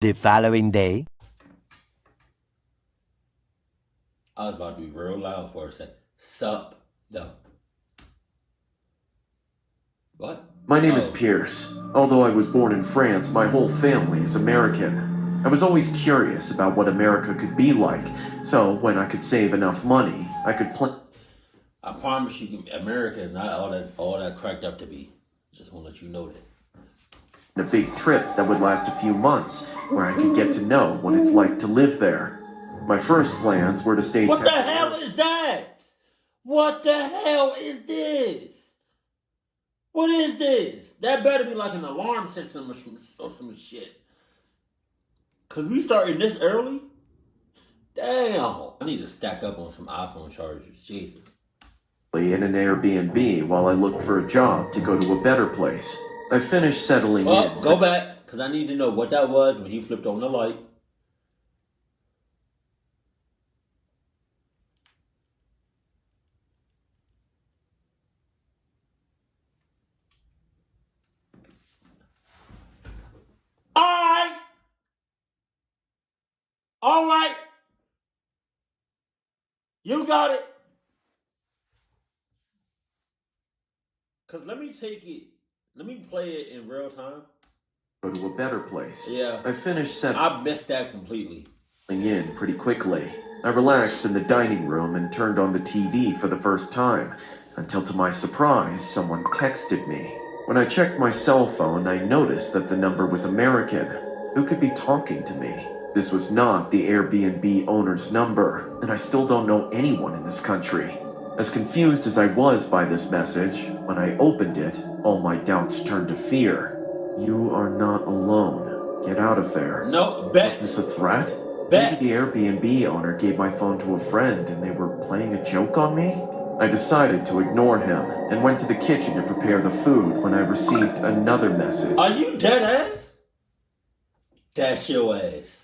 The following day. I was about to be real loud for a second. Sup, though. What? My name is Pierce. Although I was born in France, my whole family is American. I was always curious about what America could be like, so when I could save enough money, I could plan I promise you, America is not all that cracked up to be. Just want to let you know that. a big trip that would last a few months, where I could get to know what it's like to live there. My first plans were to stay. What the hell is that? What the hell is this? What is this? That better be like an alarm system or some shit. Cause we starting this early? Damn. I need to stack up on some iPhone chargers. Jesus. In an Airbnb while I looked for a job to go to a better place. I finished settling in. Go back, cause I need to know what that was when he flipped on the light. All right. You got it. Cause let me play it in real time. Go to a better place. Yeah. I finished settling. I missed that completely. In pretty quickly. I relaxed in the dining room and turned on the TV for the first time, until to my surprise, someone texted me. When I checked my cell phone, I noticed that the number was American. Who could be talking to me? This was not the Airbnb owner's number, and I still don't know anyone in this country. As confused as I was by this message, when I opened it, all my doubts turned to fear. You are not alone. Get out of there. No, bet. Is this a threat? Bet. Maybe the Airbnb owner gave my phone to a friend and they were playing a joke on me? I decided to ignore him and went to the kitchen to prepare the food when I received another message. Are you dead ass? That's your ass.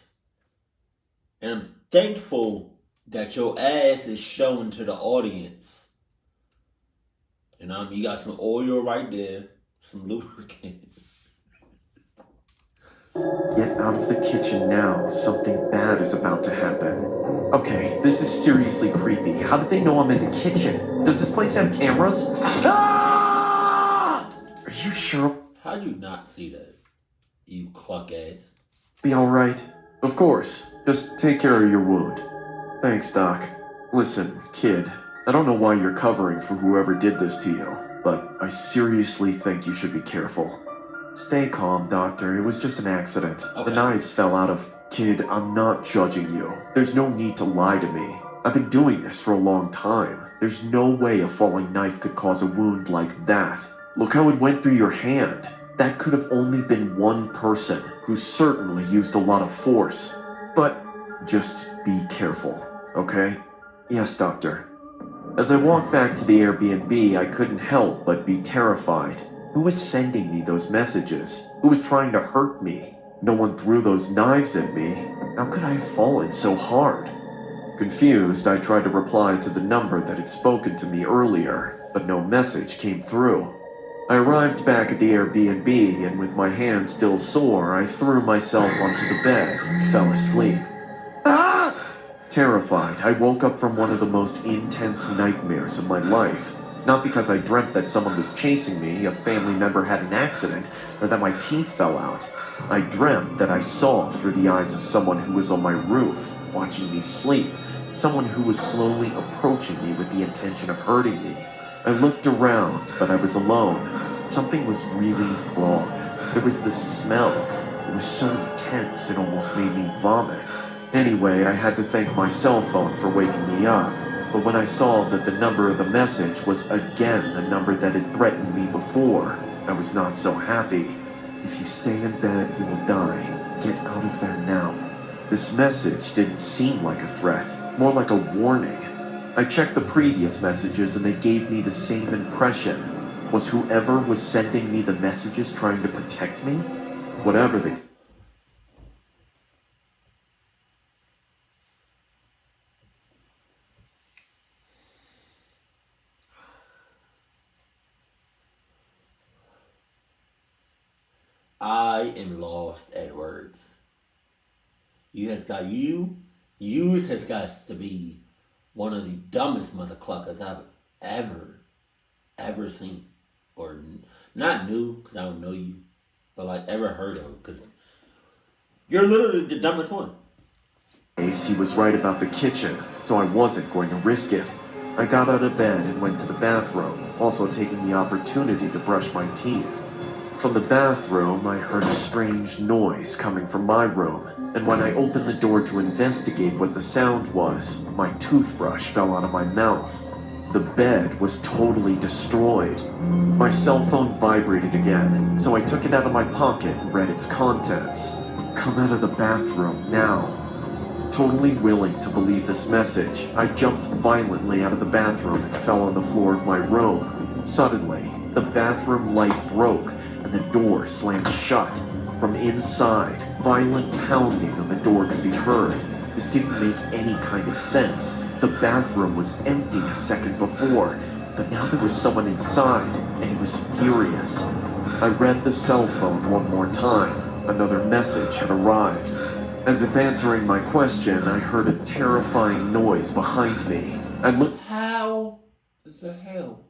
And I'm thankful that your ass is shown to the audience. And you got some oil right there, some lubricant. Get out of the kitchen now. Something bad is about to happen. Okay, this is seriously creepy. How did they know I'm in the kitchen? Does this place have cameras? Ah! Are you sure? How'd you not see that, you cluck ass? Be alright. Of course. Just take care of your wound. Thanks, Doc. Listen, kid, I don't know why you're covering for whoever did this to you, but I seriously think you should be careful. Stay calm, Doctor. It was just an accident. Okay. The knives fell out of... Kid, I'm not judging you. There's no need to lie to me. I've been doing this for a long time. There's no way a falling knife could cause a wound like that. Look how it went through your hand. That could have only been one person, who certainly used a lot of force. But just be careful, okay? Yes, Doctor. As I walked back to the Airbnb, I couldn't help but be terrified. Who was sending me those messages? Who was trying to hurt me? No one threw those knives at me. How could I have fallen so hard? Confused, I tried to reply to the number that had spoken to me earlier, but no message came through. I arrived back at the Airbnb, and with my hand still sore, I threw myself onto the bed and fell asleep. Ah! Terrified, I woke up from one of the most intense nightmares of my life. Not because I dreamt that someone was chasing me, a family member had an accident, or that my teeth fell out. I dreamt that I saw through the eyes of someone who was on my roof, watching me sleep, someone who was slowly approaching me with the intention of hurting me. I looked around, but I was alone. Something was really wrong. There was this smell. It was so intense it almost made me vomit. Anyway, I had to thank my cell phone for waking me up. But when I saw that the number of the message was again the number that had threatened me before, I was not so happy. If you stay in bed, you will die. Get out of there now. This message didn't seem like a threat, more like a warning. I checked the previous messages and they gave me the same impression. Was whoever was sending me the messages trying to protect me? Whatever the... I am lost at words. You has got to be one of the dumbest motherfuckers I've ever seen, or not knew because I don't know you, but like ever heard of, because you're literally the dumbest one. He was right about the kitchen, so I wasn't going to risk it. I got out of bed and went to the bathroom, also taking the opportunity to brush my teeth. From the bathroom, I heard a strange noise coming from my room, and when I opened the door to investigate what the sound was, my toothbrush fell out of my mouth. The bed was totally destroyed. My cell phone vibrated again, so I took it out of my pocket and read its contents. Come out of the bathroom now. Totally willing to believe this message, I jumped violently out of the bathroom and fell on the floor of my room. Suddenly, the bathroom light broke and the door slammed shut. From inside, violent pounding on the door could be heard. This didn't make any kind of sense. The bathroom was empty a second before, but now there was someone inside, and he was furious. I read the cell phone one more time. Another message had arrived. As if answering my question, I heard a terrifying noise behind me. I looked. How the hell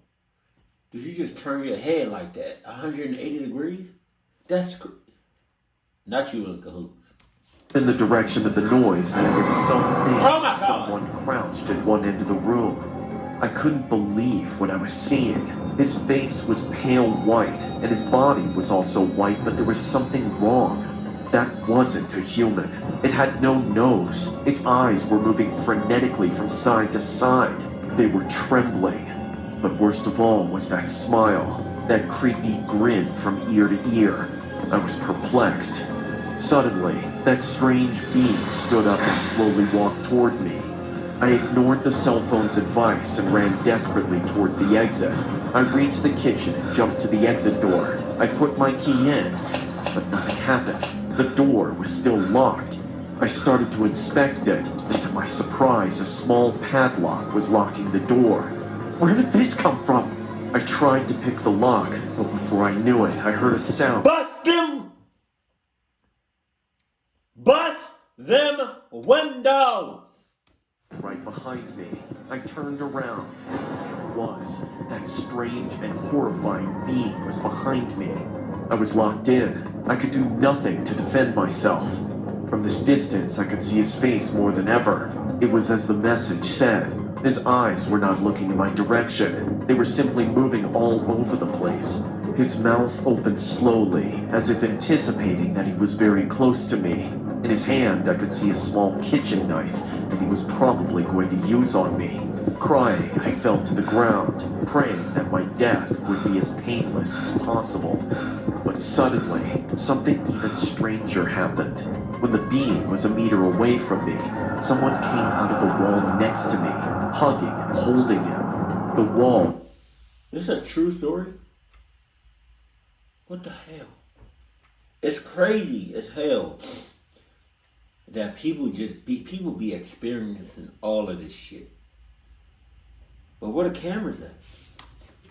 did you just turn your head like that? 180 degrees? That's not you in cahoots. In the direction of the noise, and it was so big. Oh my God! Someone crouched at one end of the room. I couldn't believe what I was seeing. His face was pale white, and his body was also white, but there was something wrong. That wasn't a human. It had no nose. Its eyes were moving frenetically from side to side. They were trembling. But worst of all was that smile, that creepy grin from ear to ear. I was perplexed. Suddenly, that strange being stood up and slowly walked toward me. I ignored the cell phone's advice and ran desperately towards the exit. I reached the kitchen and jumped to the exit door. I put my key in, but nothing happened. The door was still locked. I started to inspect it, and to my surprise, a small padlock was locking the door. Where did this come from? I tried to pick the lock, but before I knew it, I heard a sound. Bust them! Bust them windows! Right behind me. I turned around. It was. That strange and horrifying being was behind me. I was locked in. I could do nothing to defend myself. From this distance, I could see his face more than ever. It was as the message said. His eyes were not looking in my direction. They were simply moving all over the place. His mouth opened slowly, as if anticipating that he was very close to me. In his hand, I could see a small kitchen knife that he was probably going to use on me. Crying, I fell to the ground, praying that my death would be as painless as possible. But suddenly, something even stranger happened. When the being was a meter away from me, someone came out of the wall next to me, hugging and holding him. The wall... This is a true story? What the hell? It's crazy as hell that people be experiencing all of this shit. But where the cameras at?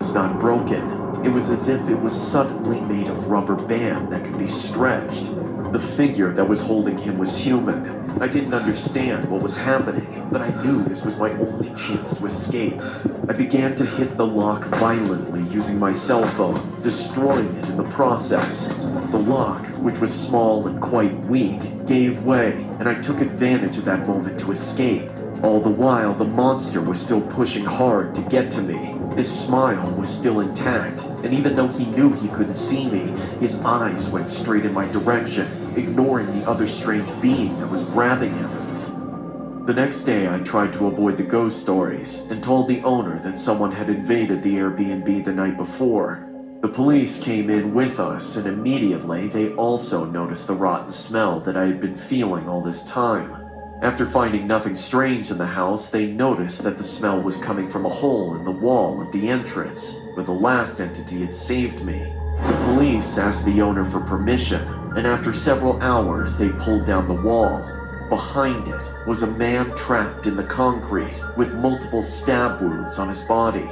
It's not broken. It was as if it was suddenly made of rubber band that could be stretched. The figure that was holding him was human. I didn't understand what was happening, but I knew this was my only chance to escape. I began to hit the lock violently using my cell phone, destroying it in the process. The lock, which was small and quite weak, gave way, and I took advantage of that moment to escape. All the while, the monster was still pushing hard to get to me. His smile was still intact, and even though he knew he couldn't see me, his eyes went straight in my direction, ignoring the other strange being that was grabbing him. The next day, I tried to avoid the ghost stories, and told the owner that someone had invaded the Airbnb the night before. The police came in with us, and immediately they also noticed the rotten smell that I had been feeling all this time. After finding nothing strange in the house, they noticed that the smell was coming from a hole in the wall at the entrance, where the last entity had saved me. The police asked the owner for permission, and after several hours, they pulled down the wall. Behind it was a man trapped in the concrete, with multiple stab wounds on his body.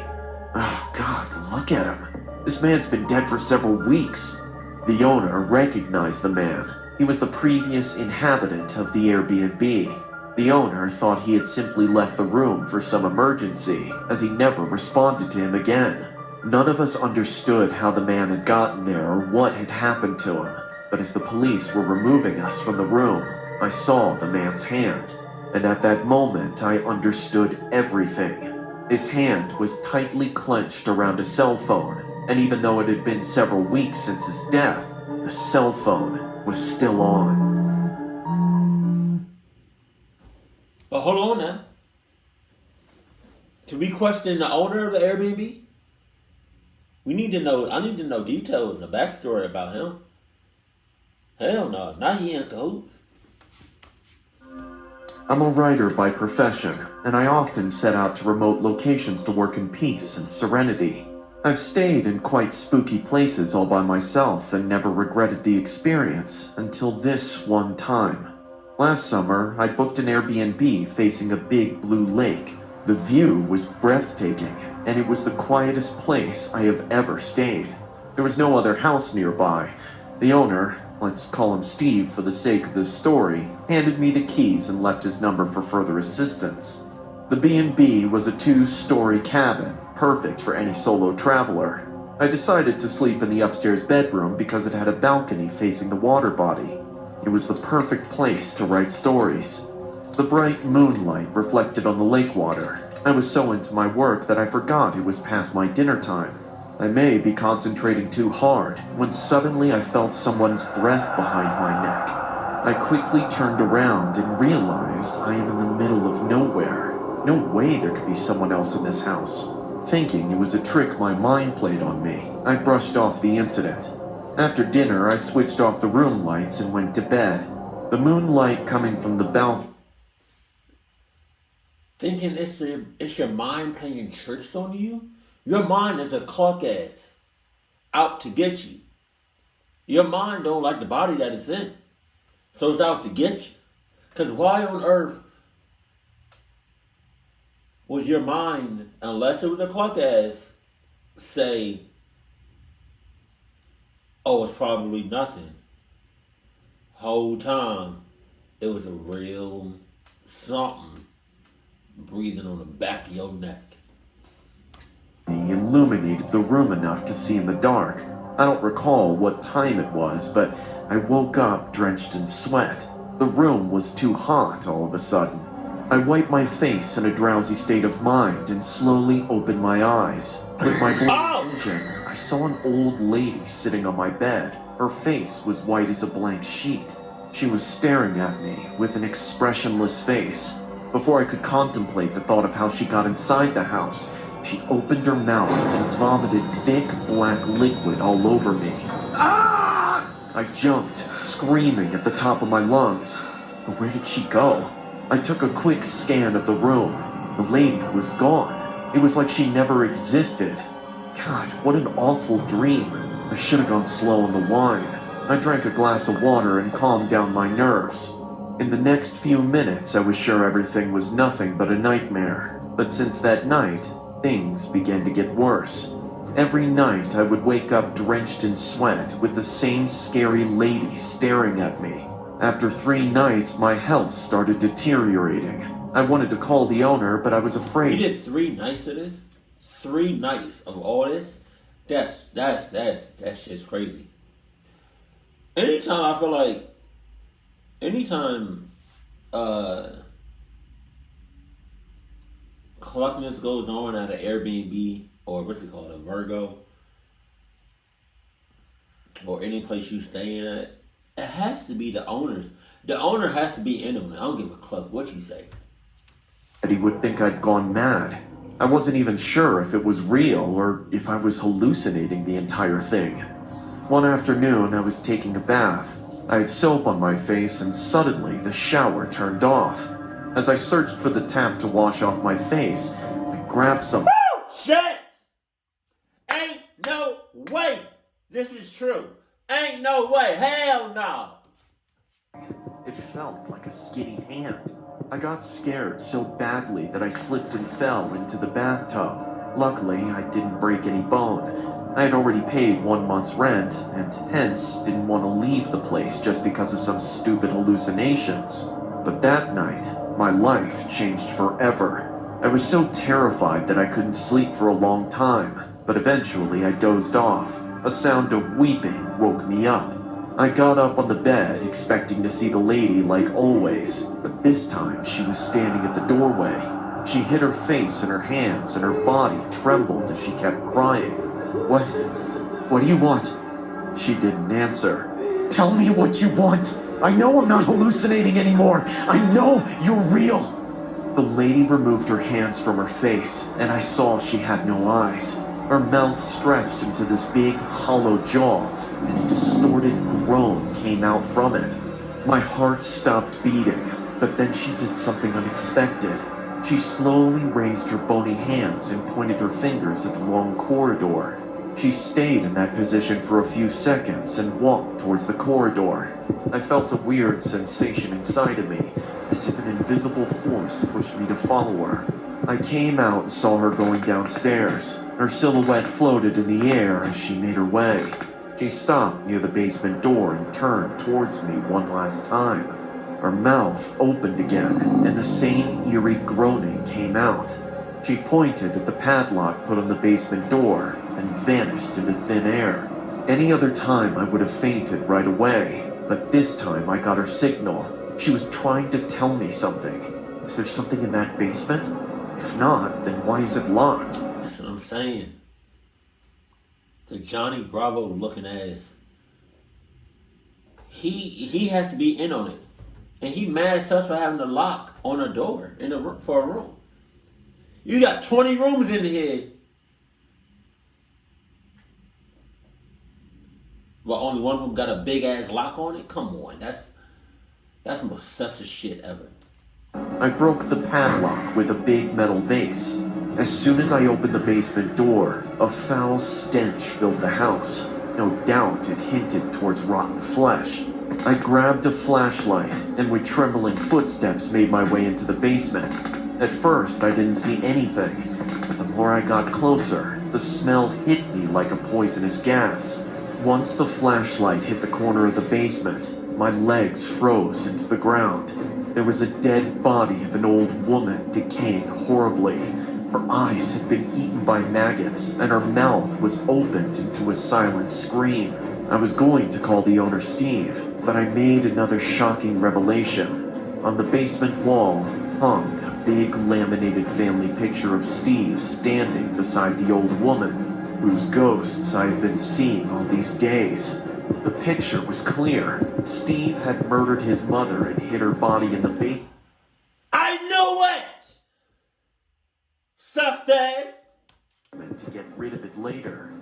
Oh God, look at him. This man's been dead for several weeks. The owner recognized the man. He was the previous inhabitant of the Airbnb. The owner thought he had simply left the room for some emergency, as he never responded to him again. None of us understood how the man had gotten there or what had happened to him, but as the police were removing us from the room, I saw the man's hand, and at that moment I understood everything. His hand was tightly clenched around a cell phone, and even though it had been several weeks since his death, the cell phone was still on. But hold on now. Can we question the owner of the Airbnb? I need to know details, a backstory about him. Hell no, not he in cahoots. I'm a writer by profession, and I often set out to remote locations to work in peace and serenity. I've stayed in quite spooky places all by myself and never regretted the experience until this one time. Last summer, I booked an Airbnb facing a big blue lake. The view was breathtaking, and it was the quietest place I have ever stayed. There was no other house nearby. The owner, let's call him Steve for the sake of this story, handed me the keys and left his number for further assistance. The B&B was a 2-story cabin, perfect for any solo traveler. I decided to sleep in the upstairs bedroom because it had a balcony facing the water body. It was the perfect place to write stories. The bright moonlight reflected on the lake water. I was so into my work that I forgot it was past my dinner time. I may be concentrating too hard when suddenly I felt someone's breath behind my neck. I quickly turned around and realized I am in the middle of nowhere. No way there could be someone else in this house. Thinking it was a trick my mind played on me, I brushed off the incident. After dinner, I switched off the room lights and went to bed. The moonlight coming from the balcony. Thinking it's your mind playing tricks on you? Your mind is a clock ass out to get you. Your mind don't like the body that it's in. So it's out to get you. Because why on earth was your mind, unless it was a clock ass, say, oh, it's probably nothing. Whole time, it was a real something breathing on the back of your neck. Illuminated the room enough to see in the dark. I don't recall what time it was, but I woke up drenched in sweat. The room was too hot all of a sudden. I wiped my face in a drowsy state of mind and slowly opened my eyes. With my blurred vision, I saw an old lady sitting on my bed. Her face was white as a blank sheet. She was staring at me with an expressionless face. Before I could contemplate the thought of how she got inside the house, she opened her mouth and vomited thick black liquid all over me. Ah! I jumped, screaming at the top of my lungs. But where did she go? I took a quick scan of the room. The lady was gone. It was like she never existed. God, what an awful dream. I should have gone slow on the wine. I drank a glass of water and calmed down my nerves. In the next few minutes, I was sure everything was nothing but a nightmare. But since that night, things began to get worse. Every night, I would wake up drenched in sweat with the same scary lady staring at me. After 3 nights, my health started deteriorating. I wanted to call the owner, but I was afraid. You did 3 nights of this? 3 nights of all this? That shit's crazy. Anytime cluckiness goes on at an Airbnb or what's it called, a Virgo, or any place you stay in at, it has to be the owners. The owner has to be in on it. I don't give a cluck what you say. That he would think I'd gone mad. I wasn't even sure if it was real or if I was hallucinating the entire thing. One afternoon, I was taking a bath. I had soap on my face and suddenly the shower turned off. As I searched for the tap to wash off my face, I grabbed some— Woo! Shit! Ain't no way this is true. Ain't no way. Hell no. It felt like a skinny hand. I got scared so badly that I slipped and fell into the bathtub. Luckily, I didn't break any bone. I had already paid 1 month's rent, and hence didn't want to leave the place just because of some stupid hallucinations. But that night, my life changed forever. I was so terrified that I couldn't sleep for a long time, but eventually I dozed off. A sound of weeping woke me up. I got up on the bed, expecting to see the lady like always, but this time she was standing at the doorway. She hid her face in her hands and her body trembled as she kept crying. What do you want? She didn't answer. Tell me what you want. I know I'm not hallucinating anymore. I know you're real. The lady removed her hands from her face, and I saw she had no eyes. Her mouth stretched into this big, hollow jaw, and a distorted groan came out from it. My heart stopped beating, but then she did something unexpected. She slowly raised her bony hands and pointed her fingers at the long corridor. She stayed in that position for a few seconds and walked towards the corridor. I felt a weird sensation inside of me, as if an invisible force pushed me to follow her. I came out and saw her going downstairs. Her silhouette floated in the air as she made her way. She stopped near the basement door and turned towards me one last time. Her mouth opened again, and the same eerie groaning came out. She pointed at the padlock put on the basement door and vanished into thin air. Any other time I would have fainted right away, but this time I got her signal. She was trying to tell me something. Is there something in that basement? If not, then why is it locked? That's what I'm saying. The Johnny Bravo looking ass. He has to be in on it. And he mad as us for having a lock on a door in a room, for a room. You got 20 rooms in here. But only one of them got a big ass lock on it? Come on, that's the most sussest shit ever. I broke the padlock with a big metal vase. As soon as I opened the basement door, a foul stench filled the house. No doubt it hinted towards rotten flesh. I grabbed a flashlight and with trembling footsteps made my way into the basement. At first, I didn't see anything, but the more I got closer, the smell hit me like a poisonous gas. Once the flashlight hit the corner of the basement, my legs froze into the ground. There was a dead body of an old woman decaying horribly. Her eyes had been eaten by maggots, and her mouth was opened into a silent scream. I was going to call the owner Steve, but I made another shocking revelation. On the basement wall hung a big laminated family picture of Steve standing beside the old woman, whose ghosts I had been seeing all these days. The picture was clear. Steve had murdered his mother and hid her body in the basement. I knew it! Success! To get rid of it later.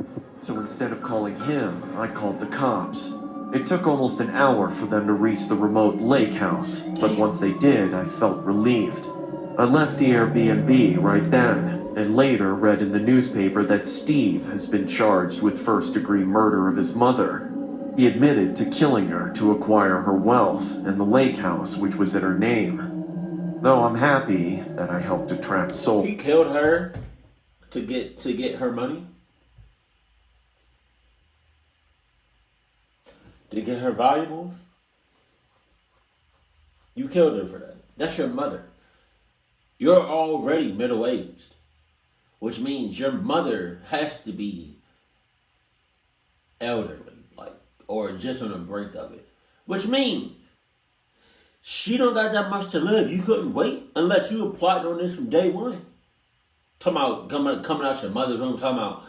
So instead of calling him, I called the cops. It took almost an hour for them to reach the remote lake house, but once they did, I felt relieved. I left the Airbnb right then, and later read in the newspaper that Steve has been charged with first-degree murder of his mother. He admitted to killing her to acquire her wealth and the lake house which was in her name. Though I'm happy that I helped to trap soul. He killed her to get her money? To get her valuables? You killed her for that. That's your mother. You're already middle-aged, which means your mother has to be elderly, or just on the brink of it. Which means she don't got that much to live. You couldn't wait unless you were plotting on this from day one. Talking about coming out your mother's room, talking about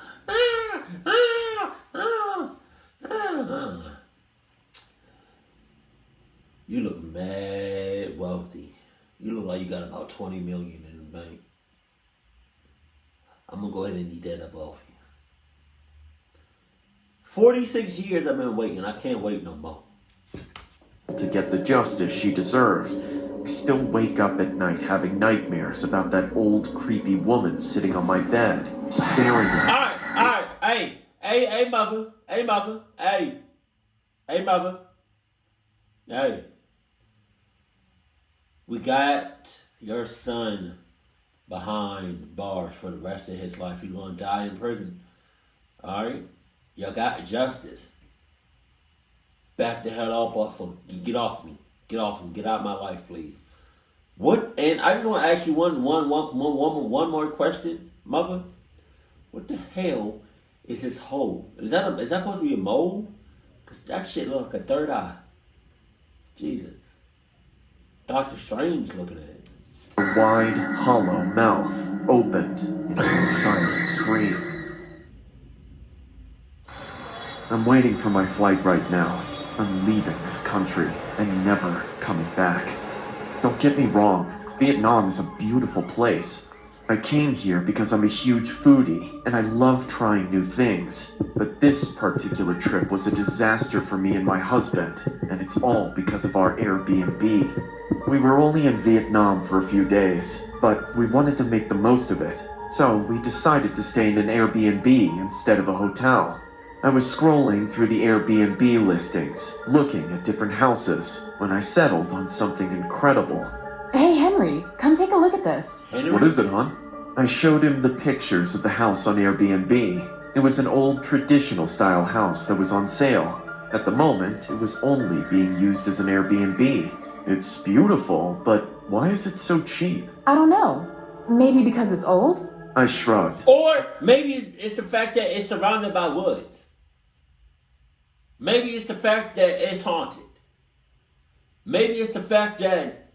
You look mad wealthy. You look like you got about 20 million in the bank. I'm gonna go ahead and eat that up off you. 46 years I've been waiting. I can't wait no more. To get the justice she deserves. I still wake up at night having nightmares about that old creepy woman sitting on my bed, staring at me. Alright, hey, mother, hey. We got your son behind bars for the rest of his life. He's gonna die in prison. Alright? You got justice. Back the hell up off of me. Get off me. Get off me. Get out of my life, please. What? And I just want to ask you one more question, mother. What the hell is this hole? Is that supposed to be a mole? Cause that shit look like a third eye. Jesus. Doctor Strange looking at it. A wide, hollow mouth opened into a silent scream. I'm waiting for my flight right now. I'm leaving this country and never coming back. Don't get me wrong, Vietnam is a beautiful place. I came here because I'm a huge foodie and I love trying new things. But this particular trip was a disaster for me and my husband, and it's all because of our Airbnb. We were only in Vietnam for a few days, but we wanted to make the most of it. So we decided to stay in an Airbnb instead of a hotel. I was scrolling through the Airbnb listings, looking at different houses, when I settled on something incredible. Hey, Henry, come take a look at this. Henry? What is it, hon? I showed him the pictures of the house on Airbnb. It was an old traditional style house that was on sale. At the moment, it was only being used as an Airbnb. It's beautiful, but why is it so cheap? I don't know. Maybe because it's old? I shrugged. Or maybe it's the fact that it's surrounded by woods. Maybe it's the fact that it's haunted. Maybe it's the fact that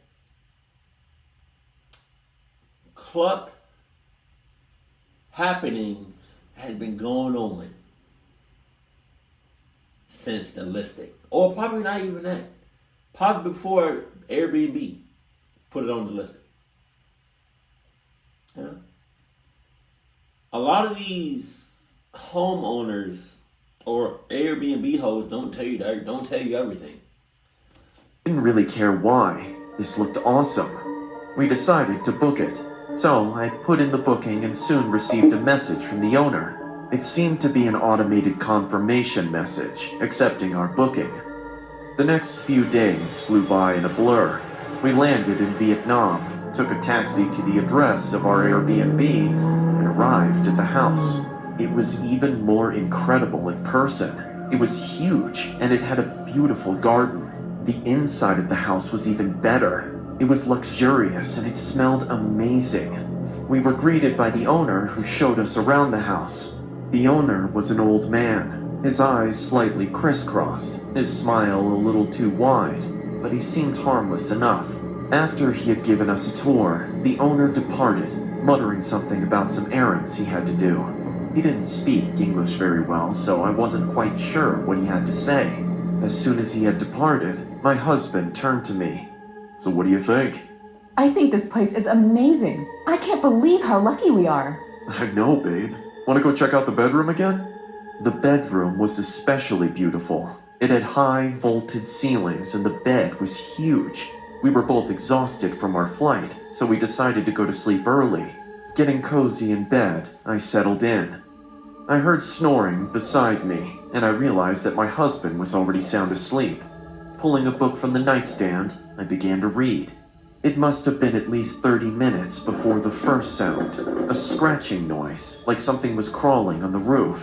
cluck happenings has been going on since the listing. Or probably not even that. Probably before Airbnb put it on the listing. You know? A lot of these homeowners or Airbnb hosts don't tell you everything. Didn't really care why. This looked awesome. We decided to book it. So I put in the booking and soon received a message from the owner. It seemed to be an automated confirmation message, accepting our booking. The next few days flew by in a blur. We landed in Vietnam, took a taxi to the address of our Airbnb, and arrived at the house. It was even more incredible in person. It was huge, and it had a beautiful garden. The inside of the house was even better. It was luxurious, and it smelled amazing. We were greeted by the owner, who showed us around the house. The owner was an old man, his eyes slightly crisscrossed, his smile a little too wide, but he seemed harmless enough. After he had given us a tour, the owner departed, muttering something about some errands he had to do. He didn't speak English very well, so I wasn't quite sure what he had to say. As soon as he had departed, my husband turned to me. So what do you think? I think this place is amazing. I can't believe how lucky we are. I know, babe. Want to go check out the bedroom again? The bedroom was especially beautiful. It had high, vaulted ceilings, and the bed was huge. We were both exhausted from our flight, so we decided to go to sleep early. Getting cozy in bed, I settled in. I heard snoring beside me, and I realized that my husband was already sound asleep. Pulling a book from the nightstand, I began to read. It must have been at least 30 minutes before the first sound, a scratching noise, like something was crawling on the roof.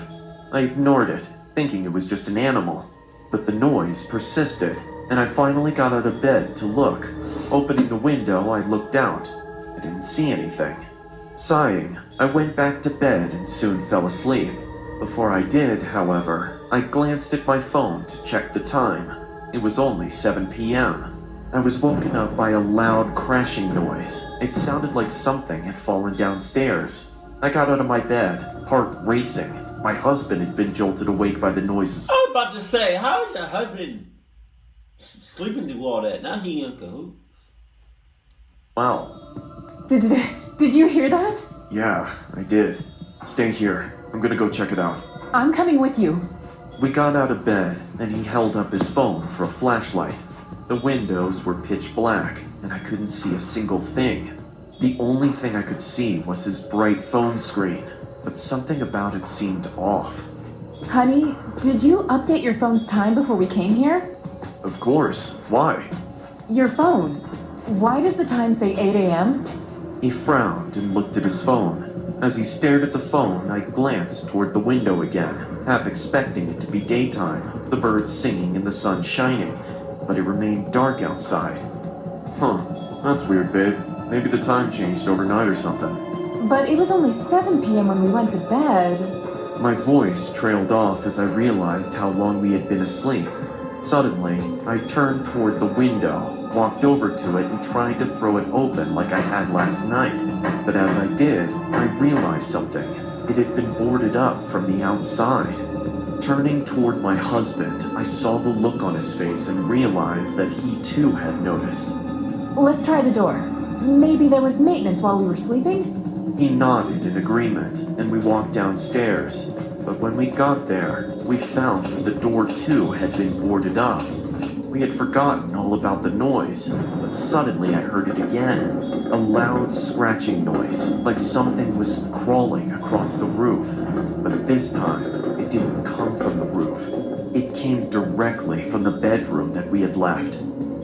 I ignored it, thinking it was just an animal. But the noise persisted, and I finally got out of bed to look. Opening the window, I looked out. I didn't see anything. Sighing, I went back to bed and soon fell asleep. Before I did, however, I glanced at my phone to check the time. It was only 7 p.m. I was woken up by a loud crashing noise. It sounded like something had fallen downstairs. I got out of my bed, heart racing. My husband had been jolted awake by the noises. I was about to say, how is your husband sleeping through all that? Now he in cahoots. Wow. Did you hear that? Yeah, I did. Stay here. I'm gonna go check it out. I'm coming with you. We got out of bed, and he held up his phone for a flashlight. The windows were pitch black, and I couldn't see a single thing. The only thing I could see was his bright phone screen, but something about it seemed off. Honey, did you update your phone's time before we came here? Of course. Why? Your phone. Why does the time say 8 a.m.? He frowned and looked at his phone. As he stared at the phone, I glanced toward the window again. half expecting it to be daytime, the birds singing and the sun shining, but it remained dark outside. Huh, that's weird, babe. Maybe the time changed overnight or something. But it was only 7 p.m. when we went to bed. My voice trailed off as I realized how long we had been asleep. Suddenly, I turned toward the window, walked over to it, and tried to throw it open like I had last night. But as I did, I realized something. It had been boarded up from the outside. Turning toward my husband, I saw the look on his face and realized that he too had noticed. Let's try the door. Maybe there was maintenance while we were sleeping? He nodded in agreement, and we walked downstairs. But when we got there, we found that the door too had been boarded up. We had forgotten all about the noise, but suddenly I heard it again. A loud scratching noise, like something was crawling across the roof. But this time, it didn't come from the roof. It came directly from the bedroom that we had left.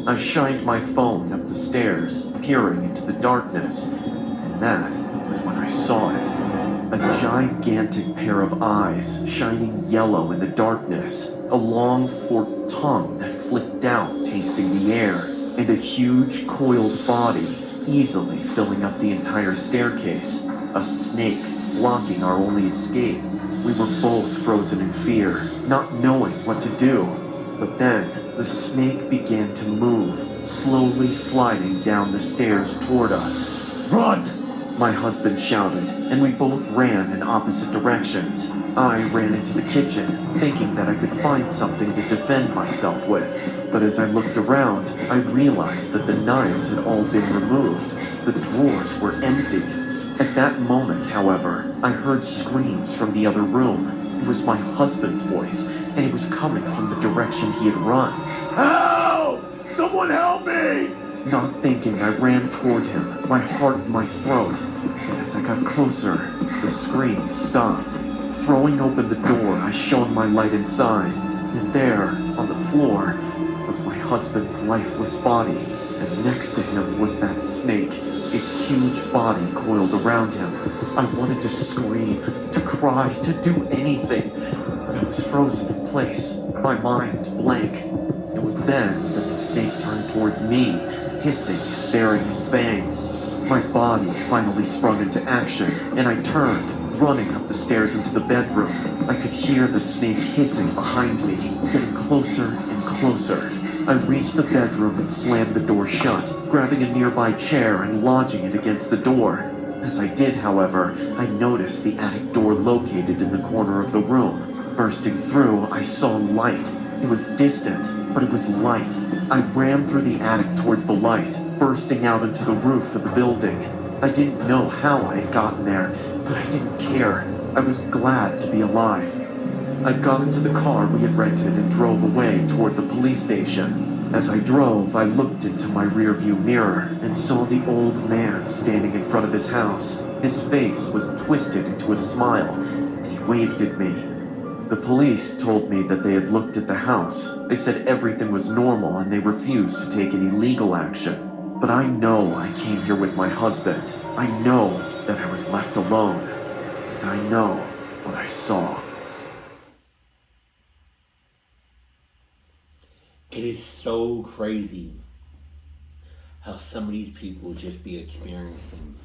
I shined my phone up the stairs, peering into the darkness, and that was when I saw it. A gigantic pair of eyes, shining yellow in the darkness, a long forked tongue that flicked out, tasting the air, and a huge coiled body, easily filling up the entire staircase. A snake, blocking our only escape. We were both frozen in fear, not knowing what to do. But then, the snake began to move, slowly sliding down the stairs toward us. "Run!" my husband shouted, and we both ran in opposite directions. I ran into the kitchen, thinking that I could find something to defend myself with. But as I looked around, I realized that the knives had all been removed. The drawers were empty. At that moment, however, I heard screams from the other room. It was my husband's voice, and it was coming from the direction he had run. "Help! Someone help me!" Not thinking, I ran toward him, my heart in my throat. And as I got closer, the screams stopped. Throwing open the door, I shone my light inside. And there, on the floor, was my husband's lifeless body. And next to him was that snake, its huge body coiled around him. I wanted to scream, to cry, to do anything. But I was frozen in place, my mind blank. It was then that the snake turned towards me, hissing and baring its fangs. My body finally sprung into action, and I turned, running up the stairs into the bedroom. I could hear the snake hissing behind me, getting closer and closer. I reached the bedroom and slammed the door shut, grabbing a nearby chair and lodging it against the door. As I did, however, I noticed the attic door located in the corner of the room. Bursting through, I saw light. It was distant, but it was light. I ran through the attic towards the light, bursting out into the roof of the building. I didn't know how I had gotten there, but I didn't care. I was glad to be alive. I got into the car we had rented and drove away toward the police station. As I drove, I looked into my rearview mirror and saw the old man standing in front of his house. His face was twisted into a smile, and he waved at me. The police told me that they had looked at the house. They said everything was normal and they refused to take any legal action. But I know I came here with my husband. I know that I was left alone. And I know what I saw. It is so crazy how some of these people just be experiencing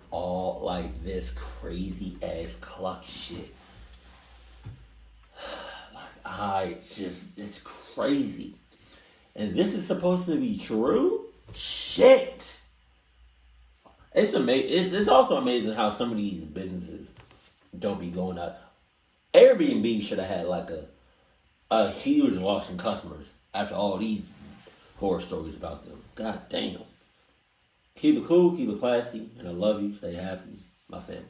all like this crazy ass cluck shit. It's crazy. And this is supposed to be true? Shit. It's amazing. It's also amazing how some of these businesses don't be going out. Airbnb should have had like a huge loss in customers after all these horror stories about them. God damn. Keep it cool, keep it classy, and I love you. Stay happy, my family.